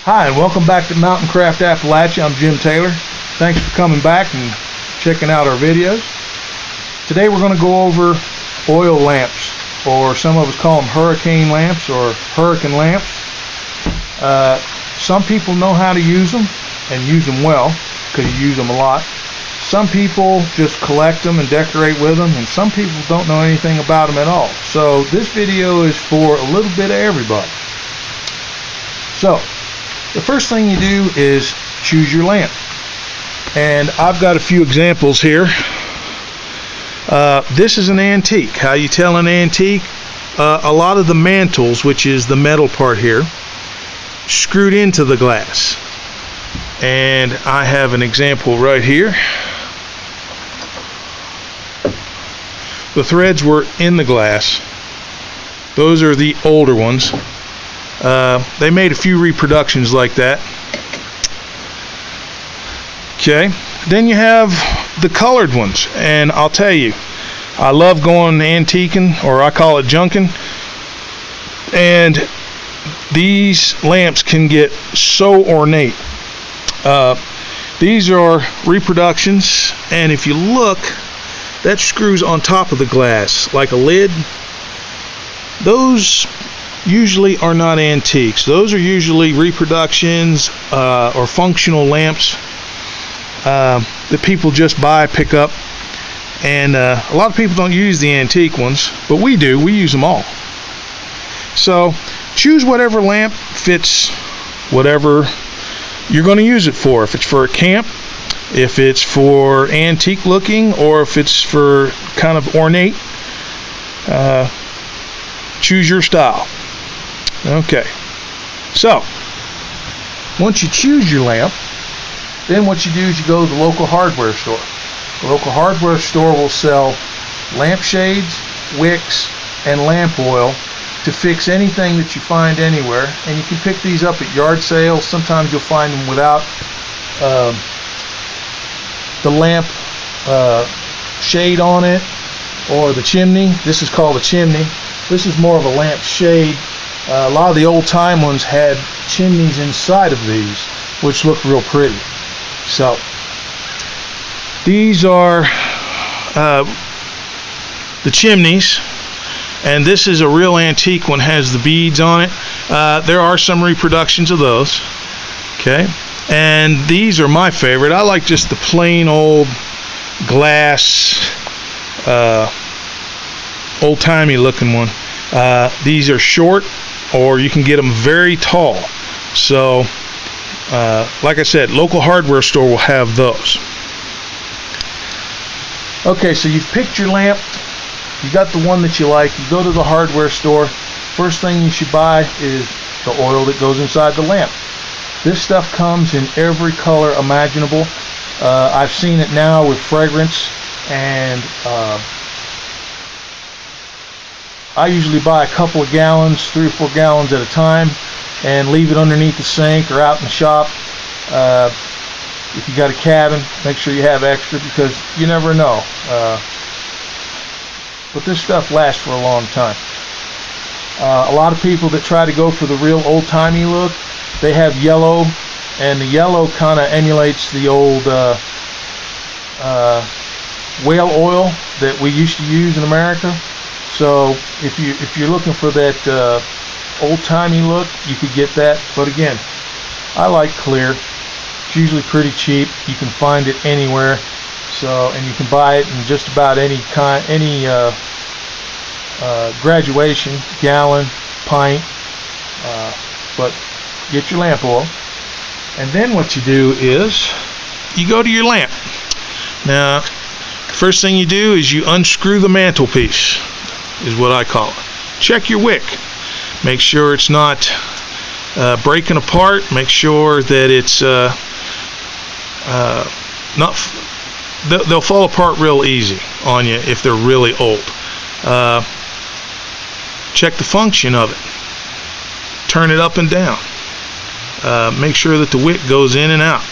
Hi, and welcome back to Mountain Craft Appalachia. I'm Jim Taylor. Thanks for coming back and checking out our videos. Today we're going to go over oil lamps, or some of us call them hurricane lamps or hurricane lamps. Some people know how to use them and use them well because you use them a lot. Some people just collect them and decorate with them, and some people don't know anything about them at all. So this video is for a little bit of everybody. So the first thing you do is choose your lamp, and I've got a few examples here. This is an antique. How you tell an antique? A lot of the mantles, which is the metal part here, screwed into the glass, and I have an example right here. The threads were in the glass. Those are the older ones. They made a few reproductions like that. Okay, then you have the colored ones, and I'll tell you, I love going antiquing, or I call it junking, and these lamps can get so ornate. These are reproductions, and if you look, that screws on top of the glass like a lid. Those usually are not antiques. Those are usually reproductions or functional lamps that people just buy, pick up, and a lot of people don't use the antique ones, but we do. We use them all. So choose whatever lamp fits whatever you're going to use it for. If it's for a camp, if it's for antique looking, or if it's for kind of ornate, choose your style. Okay, so once you choose your lamp, then what you do is you go to the local hardware store. The local hardware store will sell lampshades, wicks, and lamp oil to fix anything that you find anywhere, and you can pick these up at yard sales. Sometimes you'll find them without the lamp shade on it, or the chimney. This is called a chimney. This is more of a lamp shade. A lot of the old time ones had chimneys inside of these, which look real pretty. So these are the chimneys, and this is a real antique one, has the beads on it. There are some reproductions of those. Okay, and these are my favorite. I like just the plain old glass, old-timey looking one. These are short, or you can get them very tall. So like I said, local hardware store will have those. Okay, so you've picked your lamp, you got the one that you like, you go to the hardware store. First thing you should buy is the oil that goes inside the lamp. This stuff comes in every color imaginable. I've seen it now with fragrance, and I usually buy a couple of gallons, 3 or 4 gallons at a time, and leave it underneath the sink or out in the shop. If you got a cabin, make sure you have extra, because you never know. But this stuff lasts for a long time. A lot of people that try to go for the real old-timey look, they have yellow, and the yellow kind of emulates the old whale oil that we used to use in America. So if you're looking for that old-timey look, you could get that. But again, I like clear. It's usually pretty cheap. You can find it anywhere. So, and you can buy it in just about any kind, any graduation, gallon, pint. But get your lamp oil, and then what you do is you go to your lamp. Now, first thing you do is you unscrew the mantelpiece, is what I call it. Check your wick. Make sure it's not breaking apart. Make sure that it's not. They'll fall apart real easy on you if they're really old. Check the function of it. Turn it up and down. Make sure that the wick goes in and out.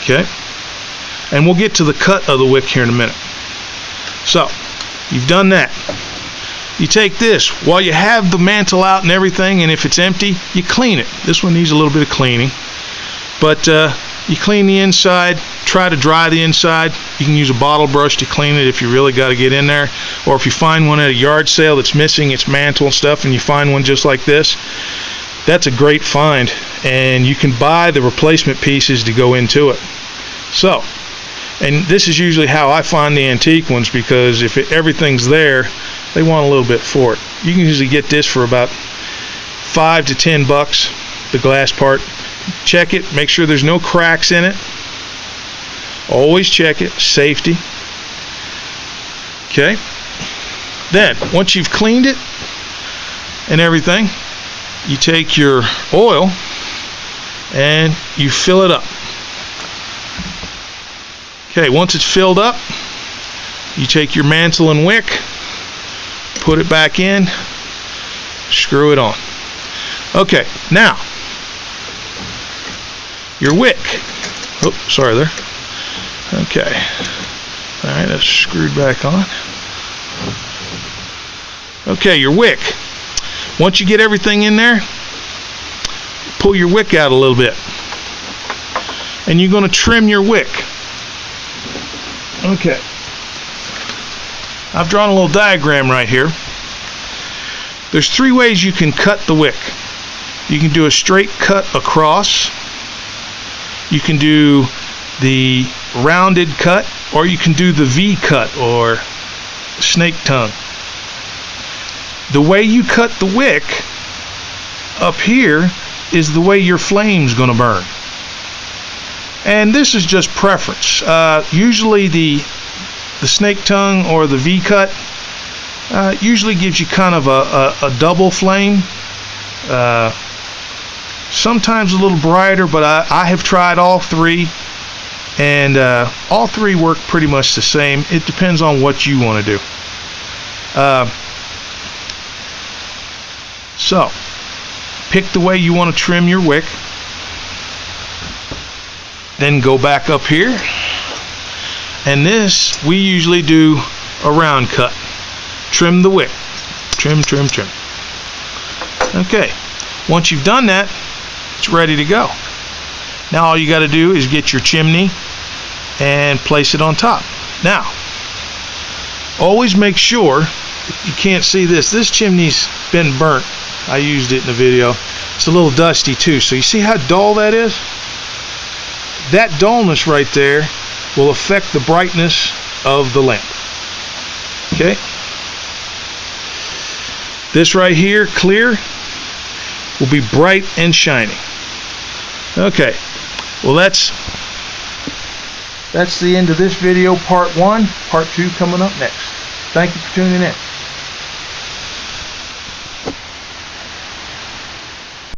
Okay, and we'll get to the cut of the wick here in a minute. So you've done that. you take this while you have the mantle out and everything, and if it's empty, you clean it. This one needs a little bit of cleaning, but you clean the inside, try to dry the inside. You can use a bottle brush to clean it if you really got to get in there, or if you find one at a yard sale that's missing its mantle and stuff, and you find one just like this, that's a great find, and you can buy the replacement pieces to go into it. So, and this is usually how I find the antique ones, because if everything's there, they want a little bit for it. You can usually get this for about $5 to $10, the glass part. Check it, make sure there's no cracks in it. Always check it, safety. Okay. Then, once you've cleaned it and everything, you take your oil and you fill it up. Okay, once it's filled up, you take your mantle and wick, put it back in, screw it on. Okay, now, your wick. Oh, sorry there. Okay. Alright, that's screwed back on. Okay, your wick. Once you get everything in there, pull your wick out a little bit. And you're going to trim your wick. Okay. I've drawn a little diagram right here. There's 3 ways you can cut the wick. You can do a straight cut across. You can do the rounded cut, or you can do the V cut or snake tongue. The way you cut the wick up here is the way your flame's going to burn. And this is just preference. Usually the snake tongue or the V cut usually gives you kind of a double flame. Sometimes a little brighter, but I have tried all 3, and all 3 work pretty much the same. It depends on what you want to do. So, pick the way you want to trim your wick. Then go back up here. And this, we usually do a round cut. Trim the wick. Trim, trim, trim. Okay. Once you've done that, it's ready to go. Now all you got to do is get your chimney and place it on top. Now, always make sure, you can't see this, this chimney's been burnt. I used it in the video. It's a little dusty too. So you see how dull that is? That dullness right there will affect the brightness of the lamp. Okay? This right here, clear, will be bright and shining. Okay. Well, that's the end of this video, part 1. Part 2 coming up next. Thank you for tuning in.